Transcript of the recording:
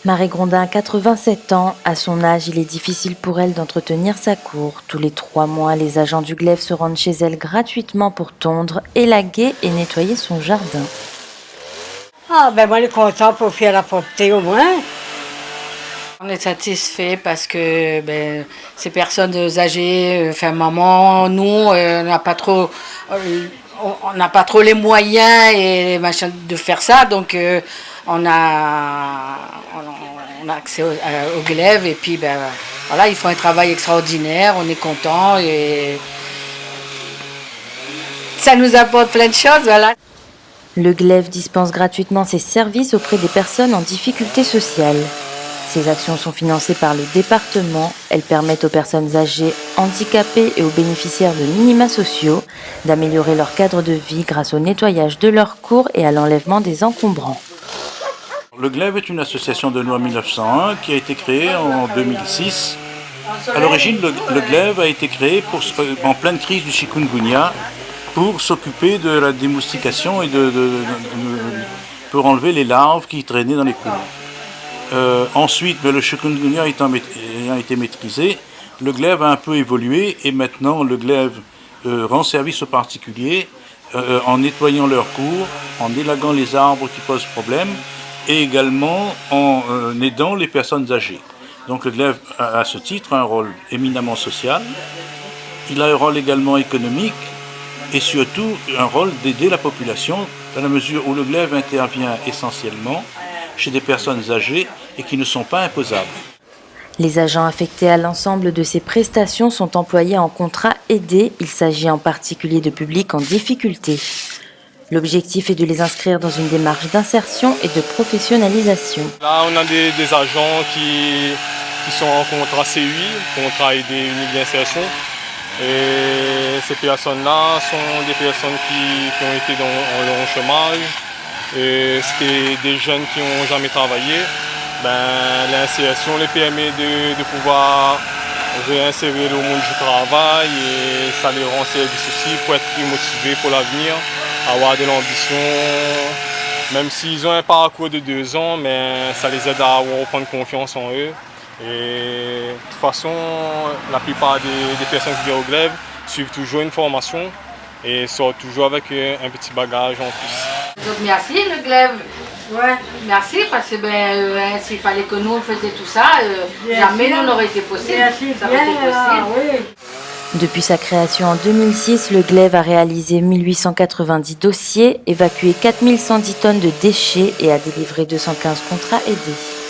Marie Grondin a 87 ans. À son âge, il est difficile pour elle d'entretenir sa cour. Tous les 3 mois, les agents du Glaive se rendent chez elle gratuitement pour tondre, élaguer et nettoyer son jardin. Ah ben moi, je suis content pour faire la propreté au moins. On est satisfait parce que ces personnes âgées, maman, nous, on n'a pas trop, on n'a pas trop les moyens et machin de faire ça, donc on a accès au Glaive et puis voilà, ils font un travail extraordinaire, on est content et ça nous apporte plein de choses, voilà. Le Glaive dispense gratuitement ses services auprès des personnes en difficulté sociale. Ces actions sont financées par le département. Elles permettent aux personnes âgées, handicapées et aux bénéficiaires de minima sociaux d'améliorer leur cadre de vie grâce au nettoyage de leurs cours et à l'enlèvement des encombrants. Le Glaive est une association de loi 1901 qui a été créée en 2006. À l'origine, le Glaive a été créé en pleine crise du chikungunya pour s'occuper de la démoustication et pour enlever les larves qui traînaient dans les cours. Ensuite, le chikungunya ayant été maîtrisé, le Glaive a un peu évolué et maintenant le Glaive rend service aux particuliers en nettoyant leurs cours, en élaguant les arbres qui posent problème et également en aidant les personnes âgées. Donc le Glaive a à ce titre un rôle éminemment social, il a un rôle également économique et surtout un rôle d'aider la population dans la mesure où le Glaive intervient essentiellement chez des personnes âgées et qui ne sont pas imposables. Les agents affectés à l'ensemble de ces prestations sont employés en contrat aidé. Il s'agit en particulier de publics en difficulté. L'objectif est de les inscrire dans une démarche d'insertion et de professionnalisation. Là, on a des agents qui sont en contrat CUI, contrat aidé unique d'insertion. Et ces personnes-là sont des personnes qui ont été en long chômage. Et c'était des jeunes qui n'ont jamais travaillé. L'insertion les permet de pouvoir réinsérer le monde du travail et ça les rend service aussi pour être plus motivés pour l'avenir, avoir de l'ambition. Même s'ils ont un parcours de 2 ans, mais ça les aide à reprendre confiance en eux. Et de toute façon, la plupart des personnes qui viennent au Glaive suivent toujours une formation et sortent toujours avec un petit bagage en plus. Donc merci le Glaive. Ouais. Merci parce que s'il fallait que nous on faisait tout ça, jamais nous n'aurait été possible. Ça aurait été possible. Oui. Depuis sa création en 2006, le Glaive a réalisé 1890 dossiers, évacué 4110 tonnes de déchets et a délivré 215 contrats aidés.